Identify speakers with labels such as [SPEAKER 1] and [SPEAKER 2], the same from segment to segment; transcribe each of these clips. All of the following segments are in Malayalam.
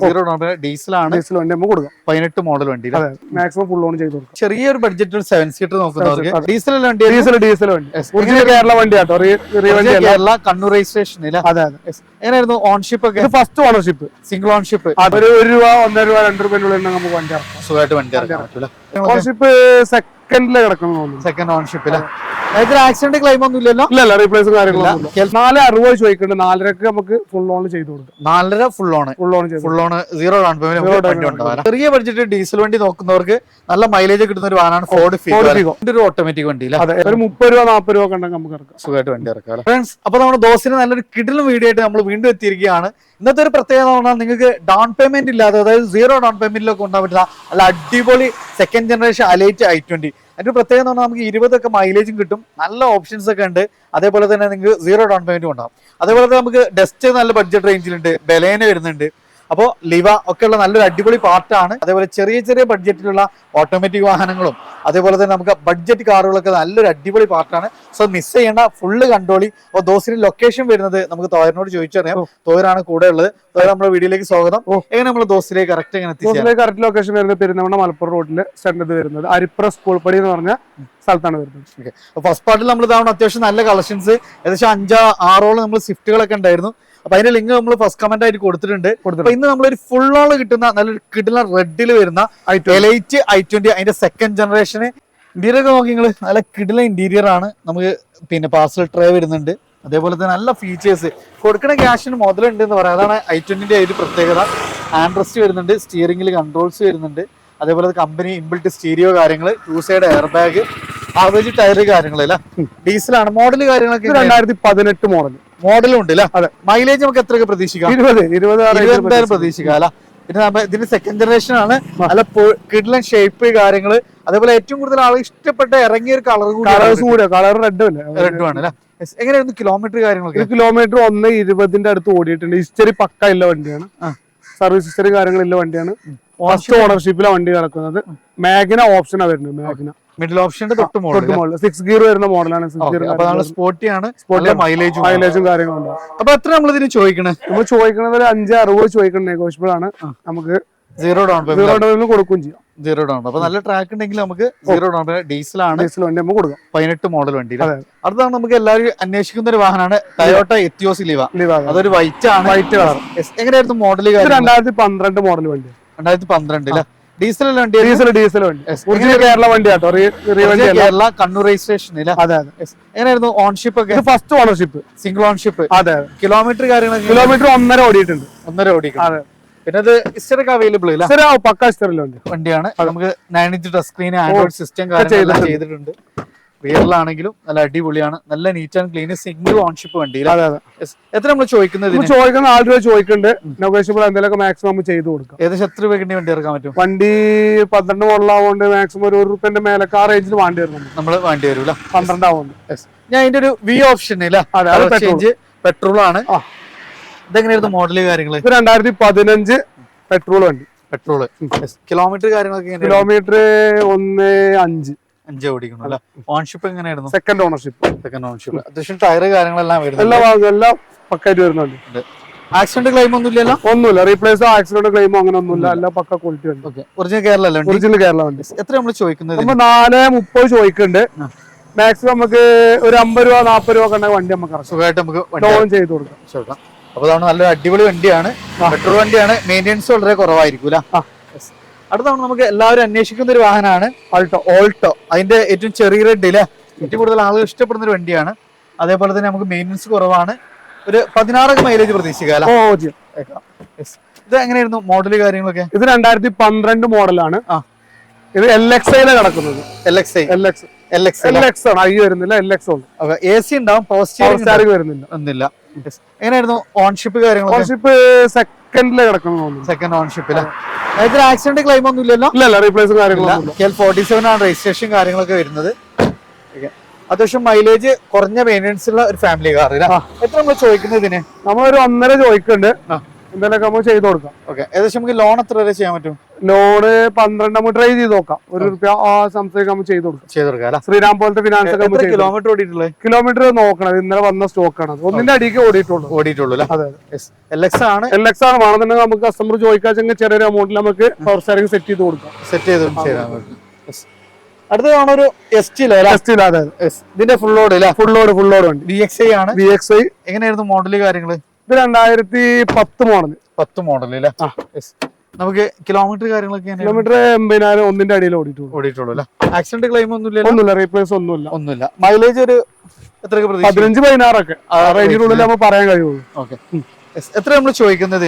[SPEAKER 1] സീറോ ഡൗൺ പേയ്മെന്റ് ഡീസലാണ്.
[SPEAKER 2] ഡീസൽ വണ്ടി നമുക്ക് കൊടുക്കാം.
[SPEAKER 1] 18 മോഡൽ വണ്ടി
[SPEAKER 2] മാക്സിമം ഫുൾ ഓൺ ചെയ്ത് കൊടുക്കാം.
[SPEAKER 1] ചെറിയൊരു ബഡ്ജറ്റ് 7 സീറ്റർ നോക്കുന്നവർക്ക് ഡീസൽ വണ്ടി.
[SPEAKER 2] ഡീസൽ വണ്ടി കേരള വണ്ടിയാട്ടോ.
[SPEAKER 1] കേരള കണ്ണൂർ രജിസ്ട്രേഷൻ.
[SPEAKER 2] അതെ അതെ.
[SPEAKER 1] എങ്ങനെയായിരുന്നു ഓൺഷിപ്പ് ഒക്കെ?
[SPEAKER 2] First ownership,
[SPEAKER 1] single ownership.
[SPEAKER 2] അതൊരു രൂപ 1.5 രൂപ 2 രൂപ നമുക്ക് വണ്ടി ഇറക്കാം.
[SPEAKER 1] സുഖമായിട്ട് വണ്ടി ഇറക്കാൻ പറ്റൂല.
[SPEAKER 2] ഓൺഷിപ്പ് സെക്കൻഡില് കിടക്കുന്നു.
[SPEAKER 1] സെക്കൻഡ് ഓൺഷിപ്പില് ആക്സിഡന്റ് ക്ലെയിം ഒന്നും ഇല്ലല്ലോ?
[SPEAKER 2] ഇല്ല, റീപ്ലേസും കാര്യങ്ങളൊന്നും. 4.60 ചോദിക്കുന്നുണ്ട്. 4.5 നമുക്ക് ഫുൾ ഓൺ ചെയ്ത് കൊടുക്കാം.
[SPEAKER 1] 4.5 full on zero down payment. ചെറിയ ബഡ്ജറ്റ് ഡീസൽ വണ്ടി നോക്കുന്നവർക്ക് നല്ല മൈലേജ് കിട്ടുന്ന ഒരു വാഹനമാണ് ഫോർഡ് ഫിഗോ. ഒരു ഓട്ടോമാറ്റിക് വണ്ടി.
[SPEAKER 2] ഒരു 30 രൂപ 40 രൂപ കണ്ടെങ്കിൽ നമുക്ക് ഇറക്കാം.
[SPEAKER 1] സുഖമായിട്ട് വണ്ടി ഇറക്കാം. ഫ്രണ്ട്സ്, അപ്പൊ നമ്മുടെ ദോസ്തിന് നല്ലൊരു കിടിലൻ വീഡിയോ ആയിട്ട് നമ്മൾ വീണ്ടും എത്തിയിരിക്കുകയാണ്. ഇന്നത്തെ ഒരു പ്രത്യേകത എന്ന് പറഞ്ഞാൽ നിങ്ങൾക്ക് ഡൗൺ പേയ്മെന്റ് ഇല്ലാതെ, അതായത് സീറോ ഡൗൺ പേയ്മെന്റിലൊക്കെ കൊണ്ടുപോകാൻ പറ്റുന്ന നല്ല അടിപൊളി സെക്കൻഡ് ജനറേഷൻ അലൈറ്റ് i20. അതിന്റെ പ്രത്യേകത എന്ന് പറഞ്ഞാൽ നമുക്ക് 20 മൈലേജും കിട്ടും, നല്ല ഓപ്ഷൻസ് ഒക്കെ ഉണ്ട്. അതേപോലെ തന്നെ നിങ്ങൾക്ക് സീറോ ഡൗൺ പേയ്മെന്റ് ഉണ്ടാവും. അതേപോലെ തന്നെ നമുക്ക് ഡസ്റ്റ് നല്ല ബഡ്ജറ്റ് റേഞ്ചിലുണ്ട്, ബലേന വരുന്നുണ്ട്. അപ്പോൾ ലിവ ഒക്കെ ഉള്ള നല്ലൊരു അടിപൊളി പാർട്ടാണ്. അതേപോലെ ചെറിയ ചെറിയ ബഡ്ജറ്റിലുള്ള ഓട്ടോമാറ്റിക് വാഹനങ്ങളും അതേപോലെ തന്നെ നമുക്ക് ബഡ്ജറ്റ് കാറുകളൊക്കെ നല്ലൊരു അടിപൊളി പാർട്ടാണ്. സോ മിസ് ചെയ്യേണ്ട, ഫുള്ള് കണ്ടോളി. അപ്പോൾ ദോസ്തിന് ലൊക്കേഷൻ വരുന്നത് നമുക്ക് തോയറിനോട് ചോദിച്ചറിയാം. തോയറാണ് കൂടെ ഉള്ളത്. തോയർ നമ്മുടെ വീഡിയോയിലേക്ക് സ്വാഗതം. എങ്ങനെ നമ്മൾ ദോസ്തിലേക്ക് കറക്റ്റ് എങ്ങനെ
[SPEAKER 2] കറക്റ്റ് ലൊക്കേഷൻ വരുന്നത് പെരുന്തമണ്ണ മലപ്പുറം റോഡിൽ സെന്റർ വരുന്നത് അരിപ്ര സ്കൂൾ പടി എന്ന് പറഞ്ഞ സ്ഥലത്താണ് വരുന്നത്.
[SPEAKER 1] ഫസ്റ്റ് പാർട്ടിൽ നമ്മൾ ഇതാവണം അത്യാവശ്യം നല്ല കളക്ഷൻസ്, ഏകദേശം 5-6 നമ്മൾ സ്വിഫ്റ്റുകളൊക്കെ ഉണ്ടായിരുന്നു. അപ്പൊ അതിന്റെ ലിങ്ക് നമ്മൾ ഫസ്റ്റ് കമന്റ് ആയിട്ട് കൊടുത്തിട്ടുണ്ട്. അപ്പൊ ഇന്ന് നമ്മളൊരു ഫുൾ ഓൺ കിട്ടുന്ന നല്ലൊരു കിട്ടുന്ന റെഡിൽ വരുന്ന എലൈറ്റ് i20 അതിന്റെ സെക്കൻഡ് ജനറേഷന്. ഇന്റീരിയർ ഒക്കെ നോക്കി നിങ്ങൾ, നല്ല കിടില ഇന്റീരിയർ ആണ്. നമുക്ക് പിന്നെ പാർസൽ ട്രേ വരുന്നുണ്ട്. അതേപോലെ തന്നെ നല്ല ഫീച്ചേഴ്സ്, കൊടുക്കുന്ന ക്യാഷിന് മുതലുണ്ട് എന്ന് പറയാം. അതാണ് i20ന്റെ ഒരു പ്രത്യേകത. ആൻഡ്രസ്റ്റ് വരുന്നുണ്ട്, സ്റ്റിയറിംഗിൽ കൺട്രോൾസ് വരുന്നുണ്ട്. അതേപോലെ കമ്പനി ഇൻബിൽറ്റ് സ്റ്റീരിയോ കാര്യങ്ങൾ, 2 side airbag, average tyre കാര്യങ്ങളല്ല. ഡീസലാണ്. മോഡൽ കാര്യങ്ങളൊക്കെ
[SPEAKER 2] 2018
[SPEAKER 1] മോഡലും ഉണ്ട് അല്ലേ? മൈലേജ് നമുക്ക് എത്രയൊക്കെ പ്രതീക്ഷിക്കാം? 20 പ്രതീക്ഷിക്കാം അല്ല. പിന്നെ ഇതിന്റെ സെക്കൻഡ് ജനറേഷൻ ആണ്. നല്ല കിഡ്ലൻ ഷേപ്പ് കാര്യങ്ങള്. അതേപോലെ ഏറ്റവും കൂടുതൽ ആൾ ഇഷ്ടപ്പെട്ട ഇറങ്ങിയ ഒരു കളർ
[SPEAKER 2] കളർ റെഡ്
[SPEAKER 1] ആണ് അല്ലെ? എങ്ങനെയായിരുന്നു കിലോമീറ്റർ കാര്യങ്ങളൊക്കെ?
[SPEAKER 2] കിലോമീറ്റർ 1.20 അടുത്ത് ഓടിയിട്ടുണ്ട്. ഹിസ്റ്ററി പക്ക ഇല്ല വണ്ടിയാണ്. സർവീസ് ഹിസ്റ്ററി കാര്യങ്ങളില്ല വണ്ടിയാണ്. ഫസ്റ്റ് ഓണർഷിപ്പിലാണ് വണ്ടി കിടക്കുന്നത്. മാഗ്ന ഓപ്ഷനാ വരുന്നത്. മാഗ്ന
[SPEAKER 1] മിഡിൽ ഓപ്ഷന്റെ തൊട്ട് മോഡൽ
[SPEAKER 2] 6 ഗിയർ വരുന്ന മോഡലാണ്.
[SPEAKER 1] സ്പോർട്ടിയാണ്,
[SPEAKER 2] മൈലേജും കാര്യങ്ങളും.
[SPEAKER 1] അപ്പൊ എത്ര നമ്മൾ ഇതിന് ചോദിക്കണേ?
[SPEAKER 2] നമ്മൾ ചോദിക്കുന്നത് 5.60 ചോദിക്കണം. നെഗോഷ്യബിൾ ആണ്. നമുക്ക്
[SPEAKER 1] സീറോ ഡൗൺ
[SPEAKER 2] പേയ്മെന്റ് കൊടുക്കുകയും ചെയ്യാം.
[SPEAKER 1] Zero down. അപ്പൊ നല്ല ട്രാക്ക് ഉണ്ടെങ്കിൽ നമുക്ക് സീറോ ഡൗൺ പേയ്മെന്റ് ഡീസലാണ്.
[SPEAKER 2] ഡീസൽ വണ്ടി നമുക്ക് കൊടുക്കാം. 18
[SPEAKER 1] മോഡൽ വണ്ടി. അടുത്താണ് നമുക്ക് എല്ലാവരും അന്വേഷിക്കുന്ന ഒരു വാഹനമാണ് ടൊയോട്ട എത്തിയോസ് ലിവ. അതൊരു വൈറ്റ് ആണ്, വൈറ്റ് കളർ. എങ്ങനെയായിരുന്നു മോഡൽ?
[SPEAKER 2] 2012 മോഡൽ വണ്ടി.
[SPEAKER 1] 2012 ഡീസൽ വണ്ടി.
[SPEAKER 2] ഡീസൽ വണ്ടി കേരള വണ്ടിയാട്ടോ.
[SPEAKER 1] കേരള കണ്ണൂർ രജിസ്ട്രേഷൻ.
[SPEAKER 2] അതെ അതെ.
[SPEAKER 1] എങ്ങനെയായിരുന്നു ഓൺഷിപ്പ് ഒക്കെ?
[SPEAKER 2] First ownership,
[SPEAKER 1] single ownership.
[SPEAKER 2] അതെ.
[SPEAKER 1] കിലോമീറ്റർ കാര്യങ്ങളൊക്കെ?
[SPEAKER 2] കിലോമീറ്റർ 1.5 ഓടിയിട്ടുണ്ട്.
[SPEAKER 1] 1.5 ഓടിക്കും. പിന്നെ അത് ഹിസ്റ്ററൊക്കെ അവൈലബിൾ ഇല്ല?
[SPEAKER 2] പക്ക ഹിസ്റ്ററിലുണ്ട് വണ്ടിയാണ്.
[SPEAKER 1] നമുക്ക് 9-inch touch screen, Android system കാര്യങ്ങളെല്ലാം ചെയ്തിട്ടുണ്ട്. റിയറിലാണെങ്കിലും നല്ല അടിപൊളിയാണ്. നല്ല neat and clean single ownership വണ്ടി. എത്ര നമ്മൾ ചോദിക്കുന്നത്?
[SPEAKER 2] 4 രൂപ ചോദിക്കുന്നുണ്ട്. നെഗോഷ്യബിൾ എന്തെങ്കിലും മാക്സിമം ചെയ്ത് കൊടുക്കാം.
[SPEAKER 1] ഏകദേശം എത്ര രൂപയ്ക്ക് വണ്ടി ഇറക്കാൻ പറ്റും?
[SPEAKER 2] വണ്ടി 12 മോഡലാവുകൊണ്ട് മാക്സിമം ഒരു ₹1 മേലൊക്കെ ആ റേഞ്ചിൽ വേണ്ടി വരും.
[SPEAKER 1] നമ്മൾ വേണ്ടി വരും
[SPEAKER 2] 12 ആവുന്നുണ്ട്.
[SPEAKER 1] ഞാൻ അതിന്റെ ഒരു വി ഓപ്ഷൻ പെട്രോൾ ആണ്. ഇതെങ്ങനെയായിരുന്നു മോഡല് കാര്യങ്ങള്?
[SPEAKER 2] 2015 പെട്രോൾ വണ്ടി.
[SPEAKER 1] പെട്രോള്. കിലോമീറ്റർ കാര്യങ്ങളൊക്കെ?
[SPEAKER 2] കിലോമീറ്റർ 1.5
[SPEAKER 1] ഓടിക്കണം അല്ലെ? ഓൺഷിപ്പ് എങ്ങനെയായിരുന്നു?
[SPEAKER 2] Second ownership.
[SPEAKER 1] അത്യാവശ്യം ടയർ കാര്യങ്ങളെല്ലാം
[SPEAKER 2] എല്ലാം പക്കായിട്ട് വരുന്നുണ്ട്.
[SPEAKER 1] ആക്സിഡന്റ് ക്ലെയിം ഒന്നും ഇല്ലല്ലോ?
[SPEAKER 2] ഒന്നുമില്ല. റീപ്ലേസോ ആക്സിഡന്റ് ക്ലെയിമോ അങ്ങനെ ഒന്നുമില്ല. എല്ലാം പക്ക ക്വാളിറ്റി ഉണ്ട്.
[SPEAKER 1] ഒറിജിനൽ കേരള അല്ലേ?
[SPEAKER 2] ഒറിജിനൽ കേരള വണ്ടി.
[SPEAKER 1] എത്ര നമ്മൾ ചോദിക്കുന്നത്?
[SPEAKER 2] 4.30 ചോദിക്കുന്നുണ്ട്. മാക്സിമം നമുക്ക് ഒരു 50 രൂപ 40 രൂപ കണ്ട വണ്ടി നമുക്ക്
[SPEAKER 1] സുഖമായിട്ട് നമുക്ക്
[SPEAKER 2] ലോൺ ചെയ്ത് കൊടുക്കാം.
[SPEAKER 1] അപ്പൊ അതാണ് നല്ലൊരു അടിപൊളി വണ്ടിയാണ്. പെട്രോൾ വണ്ടിയാണ്. മെയിൻ്റെനൻസ് വളരെ കുറവായിരിക്കും. അടുത്ത നമുക്ക് എല്ലാവരും അന്വേഷിക്കുന്ന ഒരു വാഹനമാണ് ഓൾട്ടോ. അതിന്റെ ഏറ്റവും ചെറിയ റെഡില് ഏറ്റവും കൂടുതൽ ആളുകൾ ഇഷ്ടപ്പെടുന്ന ഒരു വണ്ടിയാണ്. അതേപോലെ തന്നെ നമുക്ക് മെയിൻ്റെനൻസ് കുറവാണ്. ഒരു 16 മൈലേജ് പ്രതീക്ഷിക്കാം. ഇത് എങ്ങനെയായിരുന്നു മോഡല് കാര്യങ്ങളൊക്കെ?
[SPEAKER 2] ഇത് 2012 മോഡലാണ്. ഇത് LXI കിടക്കുന്നത്. LX ആണ്. ഐ വരുന്നില്ല, LX ഉണ്ട്.
[SPEAKER 1] AC ഉണ്ടാവും, പവർ
[SPEAKER 2] സ്റ്റിയറിംഗ് വരുന്നില്ല.
[SPEAKER 1] എങ്ങനെയായിരുന്നു ഓൺഷിപ്പ് കാര്യങ്ങൾ?
[SPEAKER 2] ഓൺഷിപ്പ് സെക്കൻഡില് കിടക്കുന്നു.
[SPEAKER 1] സെക്കൻഡ് ഓൺഷിപ്പില് ആക്സിഡന്റ് ക്ലെയിം ഒന്നും ഇല്ലല്ലോ?
[SPEAKER 2] ഇല്ല, റീപ്ലേസും കാര്യങ്ങളും.
[SPEAKER 1] KL47 ആണ് രജിസ്ട്രേഷൻ കാര്യങ്ങളൊക്കെ വരുന്നത്. അത്യാവശ്യം മൈലേജ് കുറഞ്ഞ മെയിൻ്റെനൻസ് ഉള്ള ഒരു ഫാമിലി കാർ. എത്ര നമ്മൾ ചോദിക്കുന്നത് ഇതിന്?
[SPEAKER 2] നമ്മളൊരു 1.5 ചോദിക്കുന്നുണ്ട്. എന്തെങ്കിലുമൊക്കെ നമുക്ക് ചെയ്ത് കൊടുക്കാം.
[SPEAKER 1] ഓക്കെ, ഏകദേശം നമുക്ക് ലോൺ എത്ര വരെ ചെയ്യാൻ പറ്റും?
[SPEAKER 2] ലോണ് 12 നമുക്ക് ട്രൈ ചെയ്ത് നോക്കാം. ₹1 ആ സംശയം നമുക്ക് ചെയ്ത് കൊടുക്കാം. ശ്രീരാം പോലത്തെ ഫിനാൻസ് ഒക്കെ
[SPEAKER 1] കിലോമീറ്റർ ഓടിയിട്ടുള്ളത്?
[SPEAKER 2] കിലോമീറ്റർ നോക്കണം, ഇന്നലെ വന്ന സ്റ്റോക്കാണ്. ഒന്നിന്റെ അടിക്ക് ഓടിയിട്ടുള്ളൂ. അതെ,
[SPEAKER 1] LX ആണ്.
[SPEAKER 2] LX ആണ്. വേണമെന്നുണ്ടെങ്കിൽ നമുക്ക് കസ്റ്റമർ ചോദിക്കാച്ചെങ്കിൽ ചെറിയൊരു അമൗണ്ടിൽ നമുക്ക് പവർ സ്റ്റാരിംഗ് സെറ്റ് ചെയ്ത് കൊടുക്കാം.
[SPEAKER 1] അടുത്ത ഒരു ഇതിന്റെ ഫുൾ ലോഡ് വണ്ടി VXi ആണ്.
[SPEAKER 2] VXi
[SPEAKER 1] എങ്ങനെയായിരുന്നു മോഡല് കാര്യങ്ങള്?
[SPEAKER 2] ഇത് 2010 മോഡൽ.
[SPEAKER 1] 10 മോഡൽ അല്ലേ? നമുക്ക് കിലോമീറ്റർ കാര്യങ്ങളൊക്കെ
[SPEAKER 2] കിലോമീറ്റർ 80,000 ഒന്നിന്റെ അടിയിൽ
[SPEAKER 1] ഓടിയിട്ടുള്ളൂ. ആക്സിഡന്റ് ക്ലെയിം
[SPEAKER 2] ഒന്നുമില്ല, റീപ്ലേസ് ഒന്നുമില്ല.
[SPEAKER 1] മൈലേജ് ഒരു എത്ര?
[SPEAKER 2] 15-16 ഒക്കെ റേഞ്ചിനുള്ളിൽ നമുക്ക് പറയാൻ കഴിയുള്ളൂ.
[SPEAKER 1] ഓക്കെ, എത്ര നമ്മൾ ചോദിക്കുന്നത്?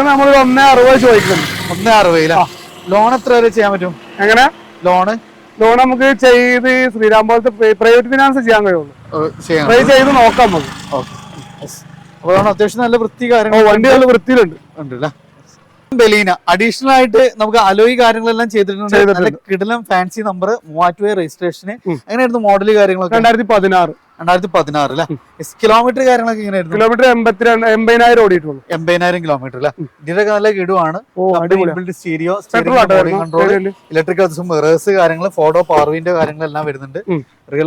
[SPEAKER 2] നമ്മൾ 1.60 ചോദിക്കുന്നു.
[SPEAKER 1] 1.60. ലോൺ എത്ര വരെ ചെയ്യാൻ പറ്റും?
[SPEAKER 2] എങ്ങനെ
[SPEAKER 1] ലോൺ
[SPEAKER 2] നമുക്ക് ചെയ്ത് ശ്രീരാം പോലത്തെ പ്രൈവറ്റ് ഫിനാൻസ് ചെയ്യാൻ കഴിയുള്ളൂ. ട്രൈ ചെയ്ത് നോക്കാം നമുക്ക്.
[SPEAKER 1] അപ്പൊ അത്യാവശ്യം നല്ല വൃത്തി കാര്യങ്ങൾ,
[SPEAKER 2] വണ്ടി നല്ല വൃത്തിയിലുണ്ട്.
[SPEAKER 1] ബലീന അഡീഷണൽ ആയിട്ട് നമുക്ക് അലോയി കാര്യങ്ങളെല്ലാം ചെയ്തിട്ടുണ്ട്. നല്ല കിടിലം ഫാൻസി നമ്പർ, 3000 രജിസ്ട്രേഷന്. എങ്ങനെയായിരുന്നു മോഡല് കാര്യങ്ങളൊക്കെ?
[SPEAKER 2] 2016
[SPEAKER 1] അല്ലേ? കിലോമീറ്റർ കാര്യങ്ങളൊക്കെ എങ്ങനെയായിരുന്നു?
[SPEAKER 2] കിലോമീറ്റർ 80,000 ഓടിയിട്ടുള്ളൂ.
[SPEAKER 1] 80,000 കിലോമീറ്റർ അല്ലേ? ഇതിന്റെ നല്ല കിടുവാണ്. സ്റ്റീരിയോ, ഇലക്ട്രിക് മിറേഴ്സ് കാര്യങ്ങൾ, ഫോട്ടോ പാർവിന്റെ കാര്യങ്ങളെല്ലാം വരുന്നുണ്ട്.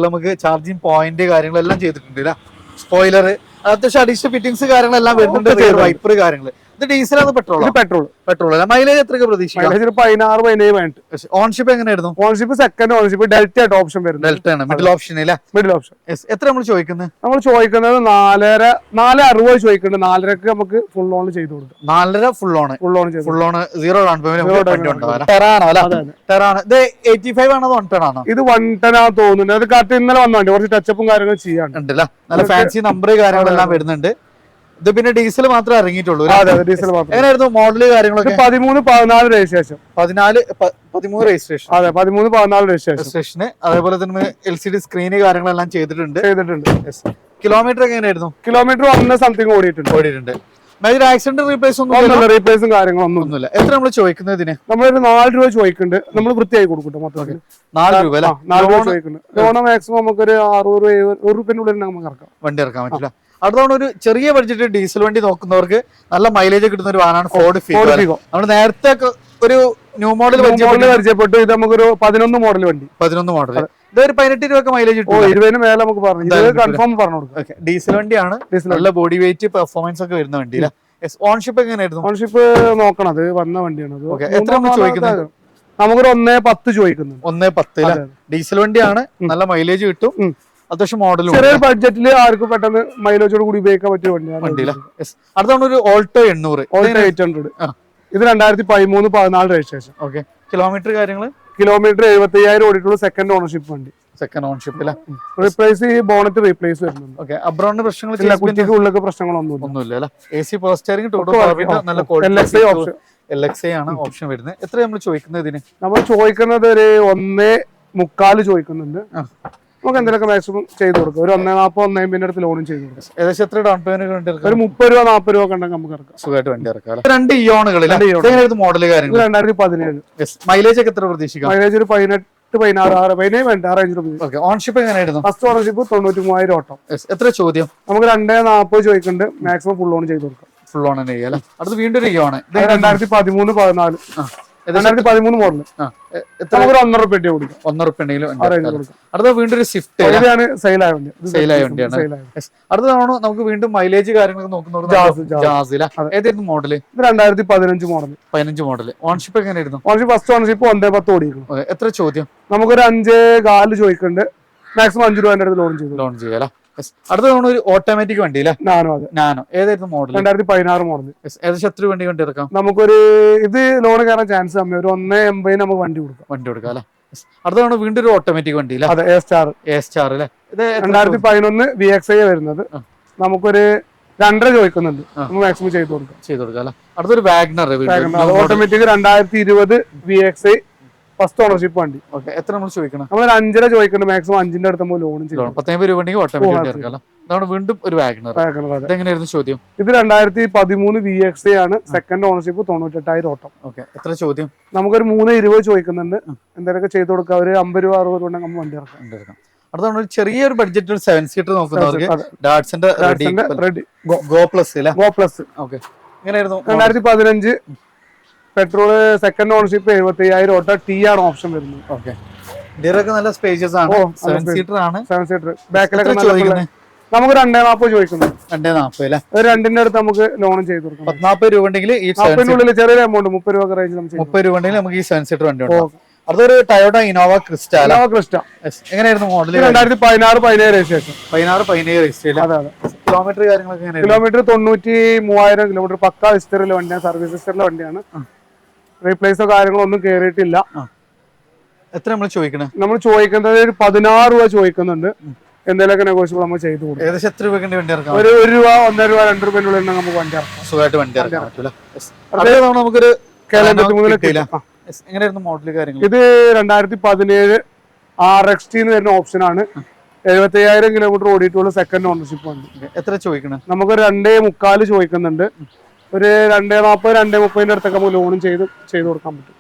[SPEAKER 1] നമുക്ക് ചാർജിങ് പോയിന്റ് കാര്യങ്ങളെല്ലാം ചെയ്തിട്ടുണ്ട് അല്ലേ? സ്പോയിലർ, അത്യാവശ്യം അഡീഷണൽ ഫിറ്റിംഗ്സ് കാര്യങ്ങളെല്ലാം വരുന്നുണ്ട്. വൈപ്പർ കാര്യങ്ങൾ. ഇത് ഡീസലാണ് പെട്രോൾ അല്ല? മൈലേജ് എത്രയൊക്കെ പ്രതീക്ഷിക്കാം?
[SPEAKER 2] 16-17.
[SPEAKER 1] ഓൺഷിപ്പ് എങ്ങനെയായിരുന്നു?
[SPEAKER 2] ഓൺഷിപ്പ് സെക്കൻഡ് ഓൺഷിപ്പ് ഡെൽറ്റ ആയിട്ട് ഓപ്ഷൻ വരുന്നത്.
[SPEAKER 1] ഡെൽറ്റ ആണ് മിഡിൽ ഓപ്ഷൻ. എത്ര നമ്മൾ ചോദിക്കുന്നത്?
[SPEAKER 2] നമ്മൾ ചോദിക്കുന്നത് 4.60 ചോദിക്കുന്നത്. 4.5 നമുക്ക് ഫുൾ ലോൺ ചെയ്ത് കൊടുക്കും.
[SPEAKER 1] 4.5 ഫുൾ ലോൺ 0 ഡൗൺ പേയ്മെന്റ്. ഇത് 85 ആണോ 110 ആണോ?
[SPEAKER 2] ഇത് 110 ആ തോന്നുന്നത്. അത് കറക്റ്റ് ഇന്നലെ വന്ന വണ്ടി, കുറച്ച് ടച്ചപ്പും കാര്യങ്ങളും ചെയ്യാനുണ്ടല്ലോ.
[SPEAKER 1] നല്ല ഫാൻസി നമ്പർ കാര്യങ്ങളെല്ലാം വരുന്നുണ്ട്. ഇത് പിന്നെ ഡീസൽ മാത്രമേ ഇറങ്ങിയിട്ടുള്ളൂ.
[SPEAKER 2] ഡീസൽ മാത്രം.
[SPEAKER 1] എങ്ങനെയായിരുന്നു മോഡല് കാര്യങ്ങളൊക്കെ?
[SPEAKER 2] 13-14 രജിസ്ട്രേഷൻ.
[SPEAKER 1] 13 രജിസ്ട്രേഷൻ.
[SPEAKER 2] അതെ, 13-14 രജിസ്ട്രേഷന്.
[SPEAKER 1] അതേപോലെ തന്നെ LCD സ്ക്രീന് കാര്യങ്ങളെല്ലാം ചെയ്തിട്ടുണ്ട്. കിലോമീറ്റർ എങ്ങനെയായിരുന്നു?
[SPEAKER 2] കിലോമീറ്റർ 1 സംതിങ് ഓടിയിട്ടുണ്ട്.
[SPEAKER 1] ആക്സിഡന്റ് റീപ്ലേസും
[SPEAKER 2] കാര്യങ്ങളൊന്നുമില്ല.
[SPEAKER 1] എത്ര നമ്മൾ ചോദിക്കുന്നതിന്?
[SPEAKER 2] നമ്മളൊരു 4 രൂപ ചോദിക്കുന്നുണ്ട്. നമ്മൾ വൃത്തിയായി കൊടുക്കട്ടെ. മൊത്തത്തിൽ
[SPEAKER 1] 4 രൂപ.
[SPEAKER 2] 4 രൂപ ചോദിക്കുന്നുണ്ട്. ലോൺ മാക്സിമം നമുക്കൊരു 60-70 രൂപ നമുക്ക് ഇറക്കാം.
[SPEAKER 1] വണ്ടി ഇറക്കാൻ പറ്റില്ല. അടുത്താണ് ഒരു ചെറിയ ബഡ്ജറ്റ് ഡീസൽ വണ്ടി നോക്കുന്നവർക്ക് നല്ല മൈലേജ് കിട്ടുന്ന ഒരു വാഹനമാണ് ഫോർഡ് ഫിഗോ. നമ്മൾ നേരത്തെ ഒരു ന്യൂ മോഡൽ
[SPEAKER 2] പരിചയപ്പെട്ടു. ഇത് നമുക്കൊരു 11 മോഡൽ വണ്ടി.
[SPEAKER 1] 11 മോഡൽ. ഇതൊരു 18 രൂപ മൈലേജ് കിട്ടും.
[SPEAKER 2] 20 മേലെ നമുക്ക് പറഞ്ഞു കൺഫേം പറഞ്ഞു കൊടുക്കാം.
[SPEAKER 1] ഡീസൽ വണ്ടിയാണ്. നല്ല ബോഡി വെയിറ്റ് പെർഫോമൻസ് ഒക്കെ വരുന്ന വണ്ടിയില്ല. ഓൺഷിപ്പ് എങ്ങനെയായിരുന്നു?
[SPEAKER 2] ഓൺഷിപ്പ് നോക്കണം, അത് വന്ന വണ്ടിയാണ്.
[SPEAKER 1] എത്ര നമ്മൾ ചോദിക്കുന്നത്?
[SPEAKER 2] നമുക്കൊരു 1.10 ചോദിക്കുന്നു.
[SPEAKER 1] 1.10. ഡീസൽ വണ്ടിയാണ്. നല്ല മൈലേജ് കിട്ടും. അത്യാവശ്യം മോഡലും
[SPEAKER 2] ചെറിയ ബഡ്ജറ്റിൽ ആർക്കും പെട്ടെന്ന് മൈലേജോട് കൂടി ഉപയോഗിക്കാൻ പറ്റിയ വണ്ടിയാണ്.
[SPEAKER 1] അടുത്താണ് ഒരു ഓൾട്ടോ 800.
[SPEAKER 2] ഓൾട്ടോ 800. ഇത് 2013-14 രജിസ്ട്രേഷൻ.
[SPEAKER 1] ഓക്കെ, കിലോമീറ്റർ കാര്യങ്ങൾ?
[SPEAKER 2] കിലോമീറ്റർ 75,000 ഓടിയിട്ടുള്ള സെക്കൻഡ് ഓണർഷിപ്പ് വണ്ടി.
[SPEAKER 1] Second ownership.
[SPEAKER 2] Replace bonnet replace വരുന്നുണ്ട്.
[SPEAKER 1] ഓക്കെ, അബ്രോണിന്റെ പ്രശ്നങ്ങൾ?
[SPEAKER 2] കുറ്റിക്ക് ഉള്ളിൽ പ്രശ്നങ്ങളൊന്നുമില്ല.
[SPEAKER 1] AC പവർ സ്റ്റിയറിംഗ്, നല്ല LXi ആണ് ഓപ്ഷൻ വരുന്നത്. എത്ര നമ്മൾ ചോദിക്കുന്നത് ഇതിന്?
[SPEAKER 2] നമ്മൾ ചോദിക്കുന്നത് ഒരു 1.25 ചോദിക്കുന്നുണ്ട്. നമുക്ക് എന്തെങ്കിലും മാക്സിമം ചെയ്ത് കൊടുക്കും. ഒരു 1.40-1.50 അടുത്ത് ലോണും ചെയ്ത് കൊടുക്കും.
[SPEAKER 1] ഏകദേശം എത്ര ഡൗൺ പേയ്മെന്റ്?
[SPEAKER 2] ഒരു 30-40 രൂപ കണ്ടെങ്കിൽ നമുക്ക് ഇറക്കാം.
[SPEAKER 1] സുഖമായിട്ട് വണ്ടി ഇറക്കാം. 2 ഇയോണുകൾ മോഡൽ കാര്യങ്ങൾ?
[SPEAKER 2] 2017.
[SPEAKER 1] മൈലേജ് ഒക്കെ എത്ര പ്രതീക്ഷിക്കാം?
[SPEAKER 2] മൈലേജ് ഒരു 18-16 ആ റേഞ്ചിൽ.
[SPEAKER 1] ഓൺഷിപ്പ് എങ്ങനെയായിരുന്നു?
[SPEAKER 2] ഫസ്റ്റ് ഓണർഷിപ്പ് 93,000 ഓട്ടം.
[SPEAKER 1] എത്ര ചോദ്യം?
[SPEAKER 2] നമുക്ക് 2.40 ചോദിക്കുന്നുണ്ട്. മാക്സിമം ഫുൾ ലോൺ ചെയ്ത് കൊടുക്കാം.
[SPEAKER 1] ഫുൾ ലോൺ തന്നെ ചെയ്യാം. അടുത്ത് വീണ്ടും ഒരു ഇയോണ്.
[SPEAKER 2] 2013-14. 2013 മോഡൽ. എത്ര? ഒരു 1.5 രൂപ കൊടുക്കാം.
[SPEAKER 1] 1.5 ഉണ്ടെങ്കിലും അടുത്ത വീണ്ടും ഒരു സ്വിഫ്റ്റ്
[SPEAKER 2] സെയിലായ വണ്ടിയാണ്.
[SPEAKER 1] അടുത്തതാണോ നമുക്ക് വീണ്ടും മൈലേജ് കാര്യങ്ങളൊക്കെ നോക്കുന്നത്? ഏതായിരുന്നു മോഡല്?
[SPEAKER 2] 2015 മോഡൽ.
[SPEAKER 1] 15 മോഡൽ. ഓൺഷിപ്പ് എങ്ങനെയായിരുന്നു?
[SPEAKER 2] ഓൺഷിപ്പ് ഫസ്റ്റ് ഓൺഷിപ്പ് 1.10 ഓടിയിരുന്നു.
[SPEAKER 1] എത്ര ചോദ്യം?
[SPEAKER 2] നമുക്കൊരു 5.4 ചോദിക്കുന്നുണ്ട്. മാക്സിമം 5 രൂപ ലോൺ ചെയ്യാം.
[SPEAKER 1] അടുത്ത തവണ ഒരു ഓട്ടോമാറ്റിക് വണ്ടി നാനോ. ഏതായിരുന്നു മോഡൽ?
[SPEAKER 2] 2016 മോഡൽ.
[SPEAKER 1] ഏകദേശം എത്ര വണ്ടി ഇറക്കാം?
[SPEAKER 2] നമുക്കൊരു ഇത് ലോൺ കയറാൻ ചാൻസ് കമ്മി. ഒരു 1.80 നമുക്ക് വണ്ടി കൊടുക്കാം അല്ലെ?
[SPEAKER 1] അടുത്ത തവണ വീണ്ടും ഒരു ഓട്ടോമാറ്റിക് വണ്ടി
[SPEAKER 2] എ സ്റ്റാർ അല്ലെ? ഇത് 2011 VXi വരുന്നത്. നമുക്കൊരു 2.5 ചോദിക്കുന്നുണ്ട്. നമുക്ക് മാക്സിമം ചെയ്ത് കൊടുക്കാം
[SPEAKER 1] അല്ലെ? അടുത്തൊരു WagonR
[SPEAKER 2] automatic 2020 VXi first ownership വണ്ടി.
[SPEAKER 1] എത്ര നമ്മൾ ചോദിക്കണം?
[SPEAKER 2] നമ്മൾ 5.5 ചോദിക്കുന്നത്. മാക്സിമം 5ന്റെ അടുത്ത് നമ്മൾ ലോൺ ചെയ്യും.
[SPEAKER 1] 15 രൂപ ഓട്ടോമാറ്റിക്. വീണ്ടും ഒരു വാഗ്നർ. എങ്ങനെയായിരുന്നു ചോദ്യം?
[SPEAKER 2] ഇത് 2013 VXi ആണ്. സെക്കൻഡ് ഓണർഷിപ്പ് 98,000 ഓട്ടം.
[SPEAKER 1] എത്ര ചോദ്യം?
[SPEAKER 2] നമുക്കൊരു 3.20 ചോദിക്കുന്നുണ്ട്. എന്തെങ്കിലുമൊക്കെ ചെയ്ത് കൊടുക്കാം. ഒരു 50 രൂപ 60 രൂപ നമ്മൾ വണ്ടി ഇറക്കാം.
[SPEAKER 1] അടുത്താണ് ഒരു ചെറിയൊരു ബഡ്ജറ്റ് ഒരു 7 സീറ്റർ നോക്കുന്നവർക്ക് ഡാറ്റ്സന്റെ Go Plus.
[SPEAKER 2] Go Plus.
[SPEAKER 1] Okay, എങ്ങനെയായിരുന്നു
[SPEAKER 2] 2015 പെട്രോൾ സെക്കൻഡ് ഓണർഷിപ്പ് 75,000 ഓട്ടോ ടി ആണ് ഓപ്ഷൻ വരുന്നത്.
[SPEAKER 1] ഓക്കെ, ഇന്ത്യയിലൊക്കെ നല്ല സ്പേഷ്യസ് ആണ്. 7 സീറ്റർ ആണ്.
[SPEAKER 2] 7 സീറ്റർ ബാക്കിലൊക്കെ
[SPEAKER 1] ചോദിക്കുന്നത്
[SPEAKER 2] നമുക്ക് 240 ചോദിക്കുന്നു.
[SPEAKER 1] 240 അല്ലേ?
[SPEAKER 2] ഒരു 2ന്റെ അടുത്ത് നമുക്ക് ലോൺ ചെയ്ത് കൊടുക്കാം.
[SPEAKER 1] 40 രൂപ ഉണ്ടെങ്കിൽ ഈ
[SPEAKER 2] 40 ചെറിയ എമൗണ്ട് 30 രൂപ റേഞ്ച് നമുക്ക്
[SPEAKER 1] 30 രൂപ ഉണ്ടെങ്കിൽ നമുക്ക് ഈ 7 സീറ്റർ വണ്ടി ഉണ്ടാവും. അടുത്തൊരു ടയോട്ട ഇന്നോവ ക്രിസ്റ്റ. എങ്ങനെയായിരുന്നു മോഡൽ?
[SPEAKER 2] 2016-17 രജിസ്ട്രേഷൻ.
[SPEAKER 1] 16-17 രജിസ്ട്രേഷൻ. കിലോമീറ്റർ കാര്യങ്ങളൊക്കെ
[SPEAKER 2] കിലോമീറ്റർ 93,000 കിലോമീറ്റർ. പക്ക ഹിസ്റ്ററിലെ വണ്ടിയാണ്, സർവീസ് ഹിസ്റ്ററിലെ വണ്ടിയാണ്. റീപ്ലേസോ കാര്യങ്ങളോ ഒന്നും കയറിയിട്ടില്ല.
[SPEAKER 1] എത്ര നമ്മൾ ചോദിക്കണേ?
[SPEAKER 2] നമ്മൾ ചോദിക്കുന്നത് ഒരു 16 രൂപ ചോദിക്കുന്നുണ്ട്. എന്തെങ്കിലുമൊക്കെ നെഗോഷ്യബിൾ നമ്മൾ ചെയ്തു കൊടുക്കും.
[SPEAKER 1] ഏകദേശം എത്ര രൂപ വണ്ടി ഇറക്കാം?
[SPEAKER 2] ഒരു രൂപ 1.5 രൂപ 2 രൂപയുടെ നമുക്ക് വണ്ടി ഇറക്കാം.
[SPEAKER 1] സുഖമായിട്ട് വണ്ടി ഇറക്കാൻ പറ്റൂല. നമുക്കൊരു എങ്ങനെയായിരുന്നു മോഡൽ കാര്യങ്ങൾ?
[SPEAKER 2] ഇത് 2017 RXT വരുന്ന ഓപ്ഷൻ ആണ്. 75,000 കിലോമീറ്റർ ഓടിയിട്ടുള്ള സെക്കൻഡ് ഓണർഷിപ്പ് വണ്ടി.
[SPEAKER 1] എത്ര ചോദിക്കണം?
[SPEAKER 2] നമുക്ക് 2.45 ചോദിക്കുന്നുണ്ട്. ഒരു 2.40 2.30 അടുത്തൊക്കെ നമുക്ക് ലോണും ചെയ്ത് കൊടുക്കാൻ പറ്റും.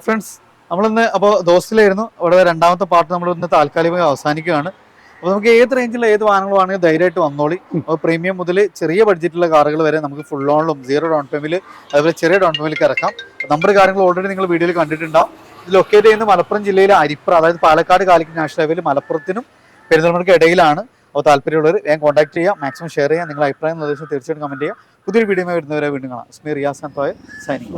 [SPEAKER 1] ഫ്രണ്ട്സ്, നമ്മളിന്ന് അപ്പോൾ ദോസ്തിലായിരുന്നു. അവിടെ രണ്ടാമത്തെ പാർട്ട് നമ്മൾ ഇന്ന് താൽക്കാലികമായി അവസാനിക്കുകയാണ്. അപ്പോൾ നമുക്ക് ഏത് റേഞ്ചിലുള്ള ഏത് വാഹനങ്ങളാണെങ്കിൽ ധൈര്യമായിട്ട് വന്നോളി. അപ്പോൾ പ്രീമിയം മുതൽ ചെറിയ ബഡ്ജറ്റുള്ള കാറുകൾ വരെ നമുക്ക് ഫുൾ ഓണിലും 0 ഡൗൺ പേയ്മെന്റിൽ അതുപോലെ ചെറിയ ഡൗൺ പേയ്മെന്റിലേക്ക് ഇറക്കാം. നമ്പർ കാര്യങ്ങൾ ഓൾറെഡി നിങ്ങൾ വീഡിയോയിൽ കണ്ടിട്ടുണ്ടാവും. ഇത് ലൊക്കേറ്റ് ചെയ്യുന്നത് മലപ്പുറം ജില്ലയിലെ അരിപ്ര, അതായത് പാലക്കാട് കാലിക്കറ്റ് നാഷണൽ ഹൈവേയിൽ മലപ്പുറത്തിനും പെരിന്തൽമണ്ണയ്ക്കും ഇടയിലാണ്. അപ്പോൾ താല്പര്യമുള്ളവർ വേഗം കോൺടാക്ട് ചെയ്യുക, മാക്സിമം ഷെയർ ചെയ്യുക. നിങ്ങളുടെ അഭിപ്രായം നിർദ്ദേശം തീർച്ചയായിട്ടും കമന്റ് ചെയ്യുക. പുതിയൊരു വീഡിയോ വരുന്നവരെ വീണ്ടും കാണാം. റിയാസ് തോയ സൈനിങ്.